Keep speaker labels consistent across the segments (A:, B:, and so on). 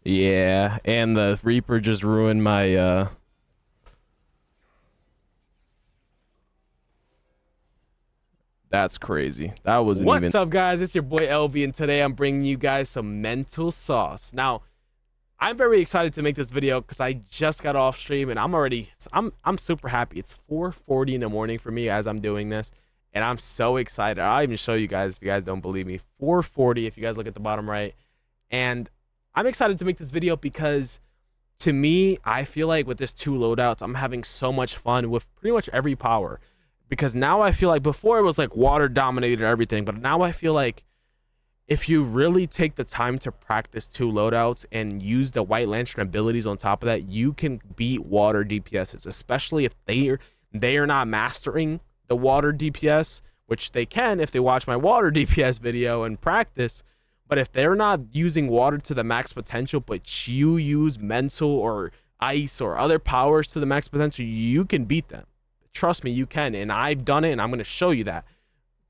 A: Yeah, and the Reaper just ruined my that's crazy. That wasn't even.
B: What's up, guys? It's your boy LV, and today I'm bringing you guys some mental sauce. Now, I'm very excited to make this video because I just got off stream and I'm super happy. It's 4:40 in the morning for me as I'm doing this, and I'm so excited. I'll even show you guys if you guys don't believe me. 4:40 if you guys look at the bottom right. And I'm excited to make this video because to me, I feel like with this 2 loadouts, I'm having so much fun with pretty much every power. Because now I feel like before it was like water dominated everything, but now I feel like if you really take the time to practice 2 loadouts and use the White Lantern abilities on top of that, you can beat water DPSs, especially if they are not mastering the water DPS, which they can if they watch my water DPS video and practice. But if they're not using water to the max potential, but you use mental or ice or other powers to the max potential, you can beat them. Trust me, you can, and I've done it, and I'm going to show you that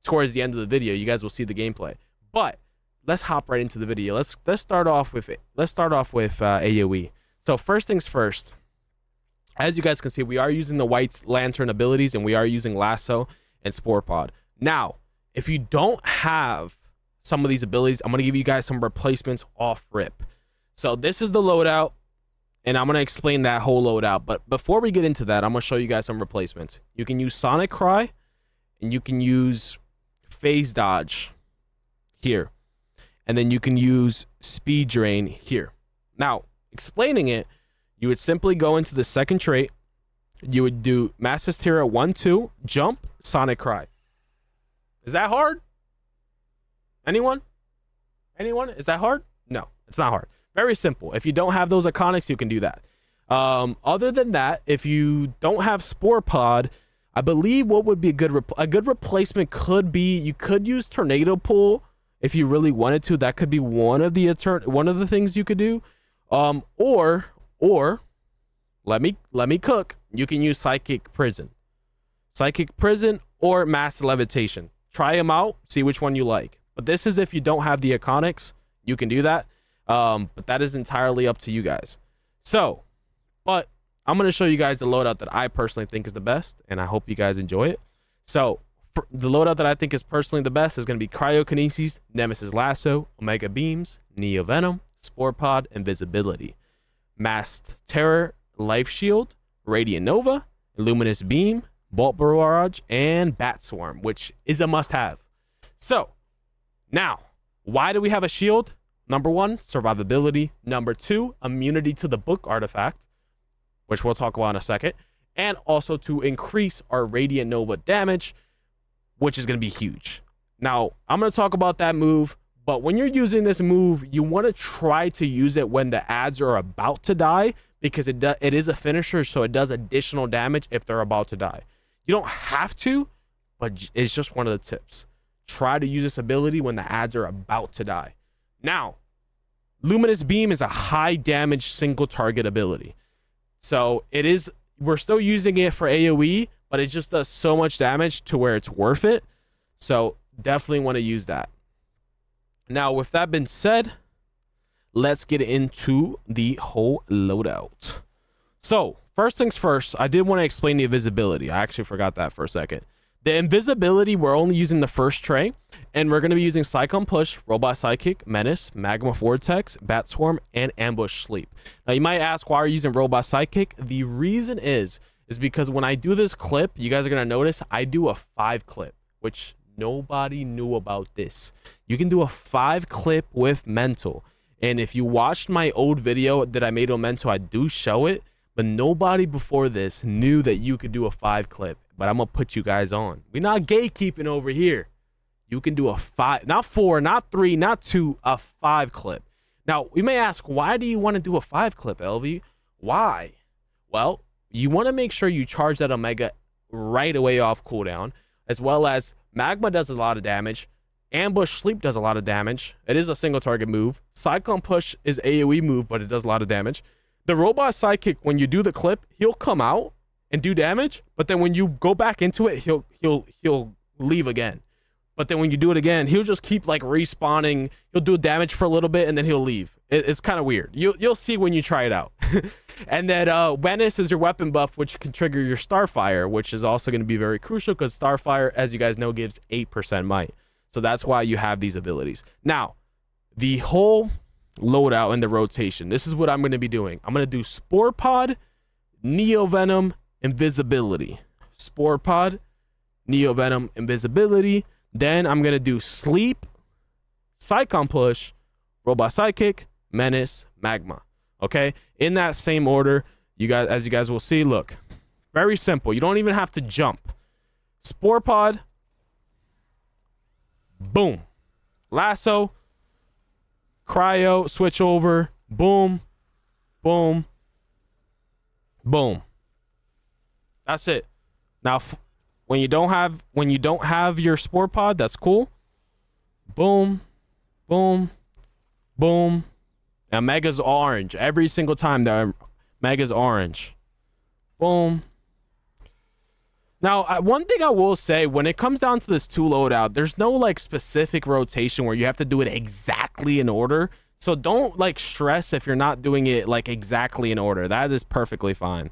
B: towards the end of the video. You guys will see the gameplay. But let's hop right into the video. Let's start off with AOE. So first things first, as you guys can see, we are using the White Lantern abilities, and we are using Lasso and Spore Pod. Now, if you don't have some of these abilities, I'm going to give you guys some replacements off rip. So this is the loadout, and I'm going to explain that whole loadout. But before we get into that, I'm going to show you guys some replacements. You can use Sonic Cry, and you can use Phase Dodge here. And then you can use Speed Drain here. Now, explaining it, you would simply go into the second trait. You would do Mass Hysteria 1-2, Jump, Sonic Cry. Is that hard? Anyone? Is that hard? No, it's not hard. Very simple. If you don't have those iconics, you can do that. Other than that, if you don't have Spore Pod, I believe what would be a good replacement could be, you could use Tornado Pull if you really wanted to. That could be one of the things you could do. Or let me cook. You can use Psychic Prison or Mass Levitation. Try them out. See which one you like. But this is if you don't have the iconics, you can do that. But that is entirely up to you guys. So, but I'm going to show you guys the loadout that I personally think is the best, and I hope you guys enjoy it. So, the loadout that I think is personally the best is going to be Cryokinesis, Nemesis Lasso, Omega Beams, Neo Venom, Spore Pod, Invisibility, Masked Terror, Life Shield, Radiant Nova, Luminous Beam, Bolt Barrage, and Batswarm, which is a must-have. So, now, why do we have a shield? Number 1, survivability. Number 2, immunity to the book artifact, which we'll talk about in a second. And also to increase our Radiant Nova damage, which is going to be huge. Now, I'm going to talk about that move, but when you're using this move, you want to try to use it when the ads are about to die, because it is a finisher, so it does additional damage if they're about to die. You don't have to, but it's just one of the tips. Try to use this ability when the ads are about to die. Now, Luminous Beam is a high damage single target ability. So we're still using it for AoE, but it just does so much damage to where it's worth it. So definitely want to use that. Now, with that being said, let's get into the whole loadout. So first things first, I did want to explain the invisibility. I actually forgot that for a second. The invisibility, we're only using the first tray, and we're going to be using Cyclone Push, Robot Psychic, Menace, Magma Vortex, Batswarm, and Ambush Sleep. Now, you might ask, why are you using Robot Psychic? The reason is because when I do this clip, you guys are going to notice I do a 5 clip, which nobody knew about this. You can do a 5 clip with Mental, and if you watched my old video that I made on Mental, I do show it, but nobody before this knew that you could do a 5 clip. But I'm going to put you guys on. We're not gatekeeping over here. You can do a 5, not 4, not 3, not 2, a 5 clip. Now, we may ask, why do you want to do a 5 clip, LV? Why? Well, you want to make sure you charge that Omega right away off cooldown, as well as Magma does a lot of damage. Ambush Sleep does a lot of damage. It is a single target move. Cyclone Push is AoE move, but it does a lot of damage. The Robot Psychic, when you do the clip, he'll come out and do damage, but then when you go back into it, he'll leave again. But then when you do it again, he'll just keep like respawning. He'll do damage for a little bit and then he'll leave. It's kind of weird. You'll see when you try it out. And then Menace is your weapon buff, which can trigger your Starfire, which is also going to be very crucial because Starfire, as you guys know, gives 8% might. So that's why you have these abilities. Now, the whole loadout and the rotation, this is what I'm going to be doing. I'm going to do Spore Pod, Neo Venom, Invisibility. Spore Pod, Neo Venom, Invisibility. Then I'm going to do Sleep, Psychon Push, Robot Psychic, Menace, Magma. Okay? In that same order, you guys, as you guys will see, look. Very simple. You don't even have to jump. Spore Pod. Boom. Lasso. Cryo. Switch over. Boom. Boom. Boom. That's it. Now, when you don't have your Spore Pod, that's cool. Boom. Boom. Boom. Now Mega's orange. Every single time that Mega's orange. Boom. Now, one thing I will say, when it comes down to this 2 loadout, there's no like specific rotation where you have to do it exactly in order. So don't like stress if you're not doing it like exactly in order. That is perfectly fine.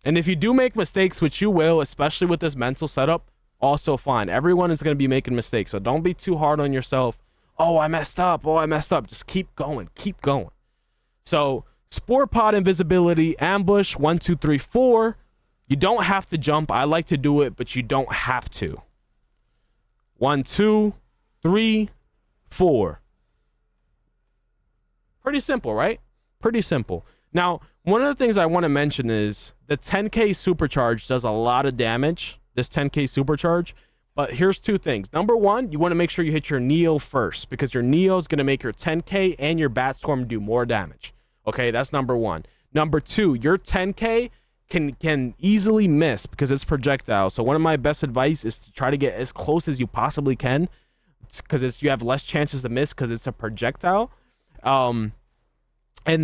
B: And if you do make mistakes, which you will, especially with this mental setup, also fine. Everyone is going to be making mistakes. So don't be too hard on yourself. Oh, I messed up. Oh, I messed up. Just keep going. Keep going. So Spore Pod, Invisibility, Ambush, 1, 2, 3, 4. You don't have to jump. I like to do it, but you don't have to. 1, 2, 3, 4. Pretty simple, right? Pretty simple. Now, one of the things I want to mention is the 10k Supercharge does a lot of damage. This 10k Supercharge. But here's 2 things. Number 1, you want to make sure you hit your Neo first, because your Neo is going to make your 10k and your Batswarm do more damage. Okay, that's number 1. Number 2, your 10k can easily miss because it's projectile. So one of my best advice is to try to get as close as you possibly can, because you have less chances to miss because it's a projectile. And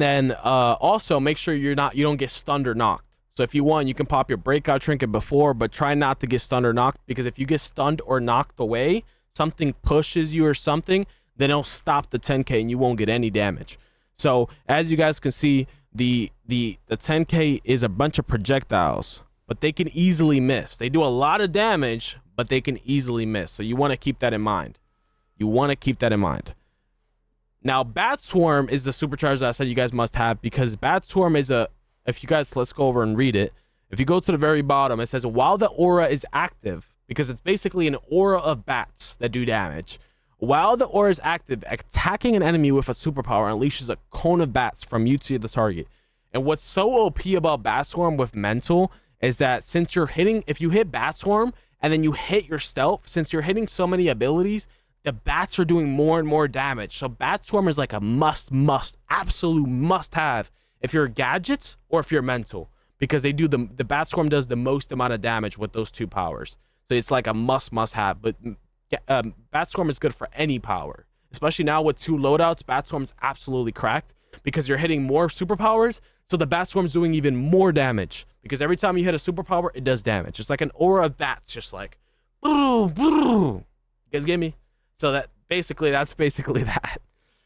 B: then also make sure you don't get stunned or knocked. So if you want, you can pop your breakout trinket before, but try not to get stunned or knocked, because if you get stunned or knocked away, something pushes you or something, then it'll stop the 10k and you won't get any damage. So as you guys can see, the 10k is a bunch of projectiles, but they can easily miss. They do a lot of damage, but they can easily miss. So you want to keep that in mind. You want to keep that in mind. Now, Batswarm is the supercharge that I said you guys must have, because Batswarm is if you guys, let's go over and read it. If you go to the very bottom, it says, while the aura is active, because it's basically an aura of bats that do damage. While the aura is active, attacking an enemy with a superpower unleashes a cone of bats from you to the target. And what's so OP about Batswarm with mental is that since you're hitting, if you hit Batswarm and then you hit your stealth, since you're hitting so many abilities, the bats are doing more and more damage. So Batswarm is like a absolute must have if you're gadgets or if you're mental, because they do the Batswarm does the most amount of damage with those 2 powers. So it's like a must have. But Batswarm is good for any power, especially now with 2 loadouts. Batswarm's absolutely cracked because you're hitting more superpowers. So the Batswarm's doing even more damage, because every time you hit a superpower, it does damage. It's like an aura of bats, just like, you guys get me? So that's basically that.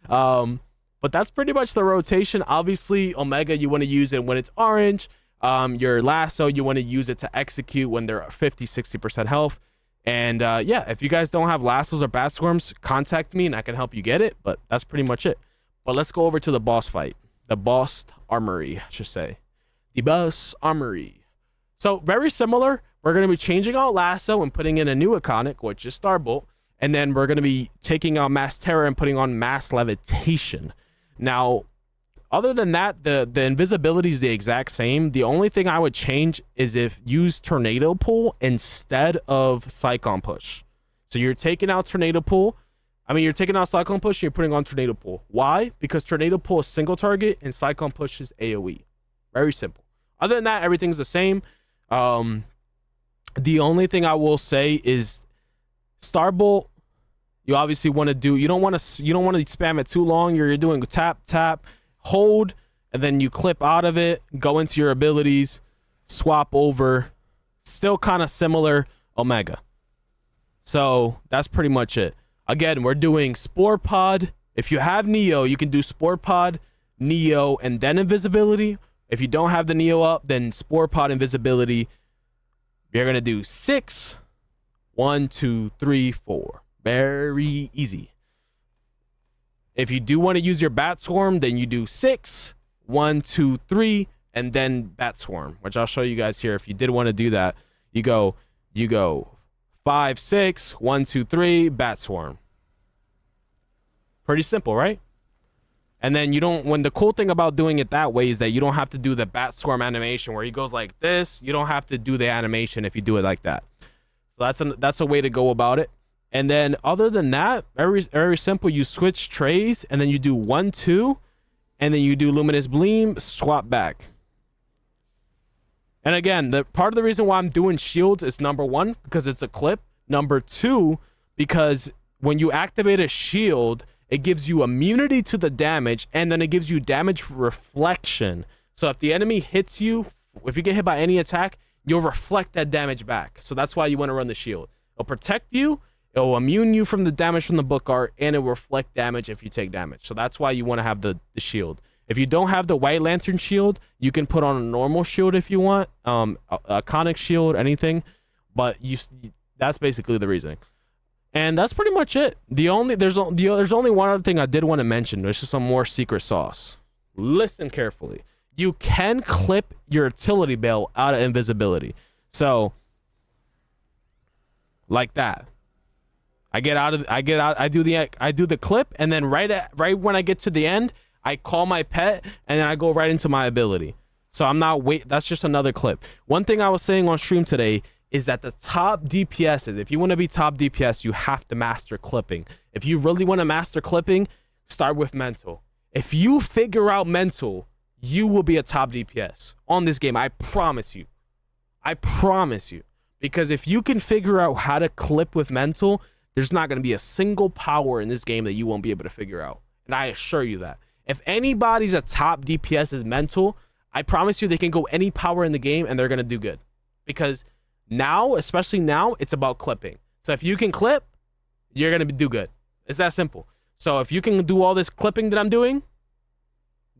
B: But that's pretty much the rotation. Obviously, Omega, you want to use it when it's orange. Your Lasso, you want to use it to execute when they're 50-60% health. And yeah, if you guys don't have Lassos or Batswarms, contact me and I can help you get it. But that's pretty much it. But let's go over to the boss fight. The boss armory, I should say. The boss armory. So very similar. We're going to be changing out Lasso and putting in a new iconic, which is Starbolt. And then we're going to be taking out Mass Terror and putting on Mass Levitation. Now, other than that, the invisibility is the exact same. The only thing I would change is if use Tornado Pull instead of Psychon Push. So you're taking out Tornado Pull. You're taking out Psychon Push and you're putting on Tornado Pull. Why? Because Tornado Pull is single target and Psychon Push is AOE. Very simple. Other than that, everything's the same. The only thing I will say is Starbolt, you obviously want to do, you don't want to spam it too long. You're doing tap, hold, and then you clip out of it, go into your abilities, swap over. Still kind of similar Omega. So that's pretty much it. Again, we're doing Spore Pod. If you have Neo, you can do Spore Pod, Neo, and then Invisibility. If you don't have the Neo up, then Spore Pod, Invisibility. You're going to do 6, 1, 2, 3, 4. Very easy. If you do want to use your Batswarm, then you do 6, 1, 2, 3, and then Batswarm, which I'll show you guys here. If you did want to do that, you go 5, 6, 1, 2, 3, Batswarm. Pretty simple, right? And then you don't, when the cool thing about doing it that way is that you don't have to do the Batswarm animation where he goes like this. You don't have to do the animation if you do it like that. So that's a way to go about it. And then other than that, very simple. You switch trays and then you do 1, 2, and then you do Luminous Gleam, swap back. And again, the part of the reason why I'm doing shields is number 1, because it's a clip. Number 2, because when you activate a shield, it gives you immunity to the damage, and then it gives you damage reflection. So if the enemy hits you, if you get hit by any attack, you'll reflect that damage back. So that's why you want to run the shield. It'll protect you, it'll immune you from the damage from the book art, and it will reflect damage if you take damage. So that's why you want to have the shield. If you don't have the White Lantern shield, you can put on a normal shield if you want, a conic shield, anything. But that's basically the reasoning. And that's pretty much it. There's only one other thing I did want to mention. There's just some more secret sauce. Listen carefully. You can clip your utility belt out of invisibility. So, like that. I do the clip, and then right when I get to the end, I call my pet, and then I go right into my ability. So that's just another clip. One thing I was saying on stream today is that the top DPSs, if you want to be top DPS, you have to master clipping. If you really want to master clipping, start with mental. If you figure out mental, you will be a top DPS on this game. I promise you. I promise you. Because if you can figure out how to clip with mental, there's not going to be a single power in this game that you won't be able to figure out. And I assure you that. If anybody's a top DPS is mental, I promise you they can go any power in the game and they're going to do good. Because now, especially now, it's about clipping. So if you can clip, you're going to do good. It's that simple. So if you can do all this clipping that I'm doing,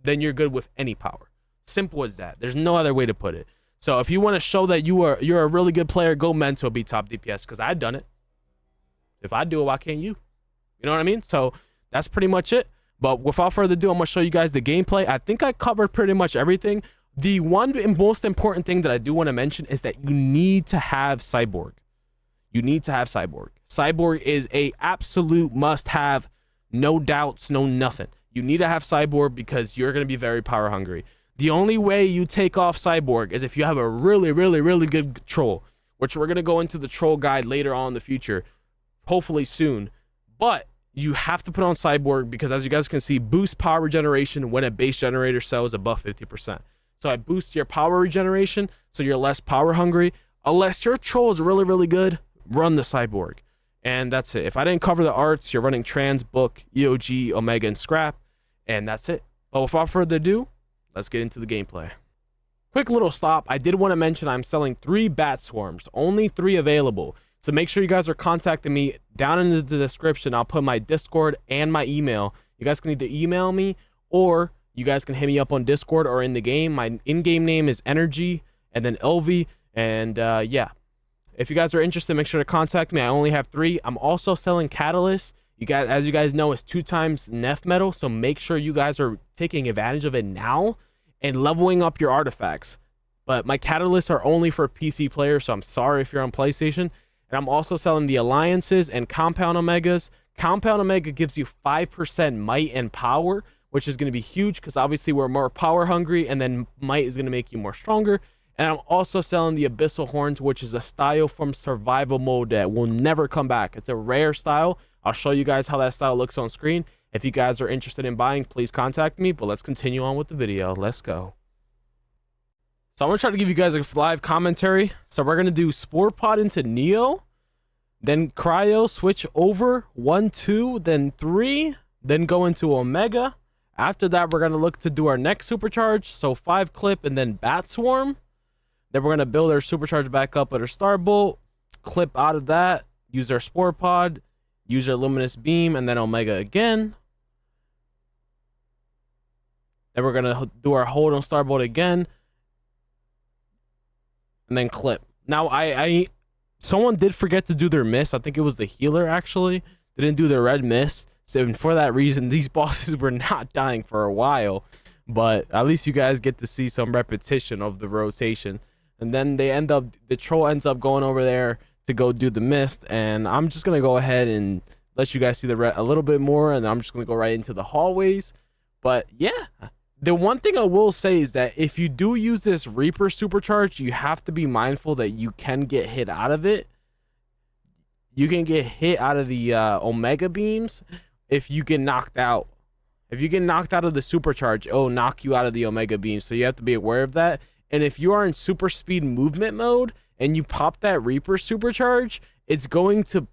B: then you're good with any power. Simple as that. There's no other way to put it. So if you want to show that you're a really good player, go mental, be top DPS, because I've done it. If I do it, why can't you? You know what I mean? So that's pretty much it. But without further ado, I'm going to show you guys the gameplay. I think I covered pretty much everything. The one most important thing that I do want to mention is that you need to have Cyborg. You need to have Cyborg. Cyborg is a absolute must-have. No doubts, no nothing. You need to have Cyborg because you're going to be very power hungry. The only way you take off Cyborg is if you have a really, really, really good troll, which we're going to go into the troll guide later on in the future, hopefully soon. But you have to put on Cyborg because, as you guys can see, boost power regeneration when a base generator cell is above 50%. So it boosts your power regeneration, so you're less power hungry. Unless your troll is really, really good, run the Cyborg. And that's it. If I didn't cover the arts, you're running Trans, Book, EOG, Omega, and Scrap. And that's it. But without further ado, let's get into the gameplay. Quick little stop. I did want to mention I'm selling 3 Batswarms. Only 3 available. So make sure you guys are contacting me down in the description. I'll put my Discord and my email. You guys can either email me or you guys can hit me up on Discord or in the game. My in-game name is Energy and then Elvy. And yeah, if you guys are interested, make sure to contact me. I only have 3. I'm also selling Catalyst. You guys, as you guys know, it's 2 times Nef metal. So make sure you guys are taking advantage of it now and leveling up your artifacts. But my Catalysts are only for PC players. So I'm sorry if you're on PlayStation. And I'm also selling the Alliances and Compound Omegas. Compound Omega gives you 5% might and power, which is going to be huge because obviously we're more power hungry, and then might is going to make you more stronger. And I'm also selling the Abyssal Horns, which is a style from survival mode that will never come back. It's a rare style. I'll show you guys how that style looks on screen. If you guys are interested in buying, please contact me. But let's continue on with the video. Let's go. So I'm going to try to give you guys a live commentary. So we're going to do Spore Pod into Neo, then Cryo, switch over, 1, 2, then 3, then go into Omega. After that, we're going to look to do our next Supercharge. So 5 clip and then Batswarm. Then we're going to build our Supercharge back up at our Starbolt, clip out of that, use our Spore Pod, use our Luminous Beam, and then Omega again. Then we're gonna do our hold on Starbolt again, and then clip. Now someone did forget to do their miss. I think it was the healer actually. They didn't do their red miss. So for that reason, these bosses were not dying for a while. But at least you guys get to see some repetition of the rotation. And then the troll ends up going over there to go do the mist. And I'm just gonna go ahead and let you guys see the a little bit more, and I'm just gonna go right into the hallways. But yeah, the one thing I will say is that if you do use this Reaper supercharge, you have to be mindful that you can get hit out of it. You can get hit out of the Omega beams if you get knocked out. If you get knocked out of the supercharge, it'll knock you out of the Omega beam. So you have to be aware of that. And if you are in super speed movement mode and you pop that Reaper supercharge, it's going to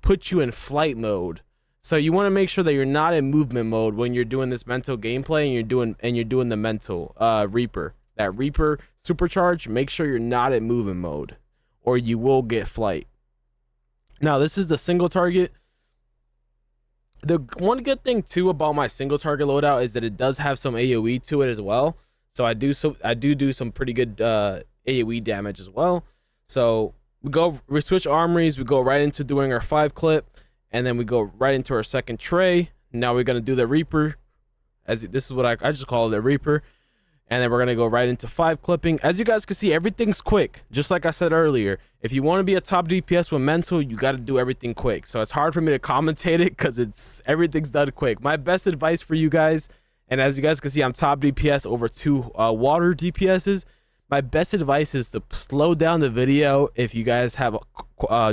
B: put you in flight mode. So you want to make sure that you're not in movement mode when you're doing this mental gameplay and you're doing the mental Reaper. That Reaper supercharge, make sure you're not in movement mode or you will get flight. Now, this is the single target. The one good thing too about my single target loadout is that it does have some AOE to it as well. So I do some pretty good AOE damage as well. So we switch armories, we go right into doing our 5 clip, and then we go right into our second tray. Now we're gonna do the Reaper. This is what I just call it, the Reaper. And then we're gonna go right into 5 clipping. As you guys can see, everything's quick. Just like I said earlier, if you want to be a top DPS with mental, you got to do everything quick. So it's hard for me to commentate it because everything's done quick. My best advice for you guys, and as you guys can see, I'm top DPS over 2 water DPSs. My best advice is to slow down the video if you guys have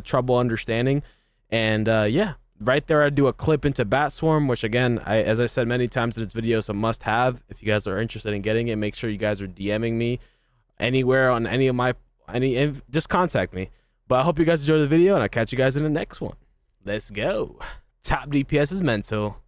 B: trouble understanding. And yeah, right there I do a clip into Batswarm, which again, as I said many times in this video, is a must-have. If you guys are interested in getting it, make sure you guys are DMing me anywhere on just contact me. But I hope you guys enjoyed the video, and I'll catch you guys in the next one. Let's go. Top DPS is mental.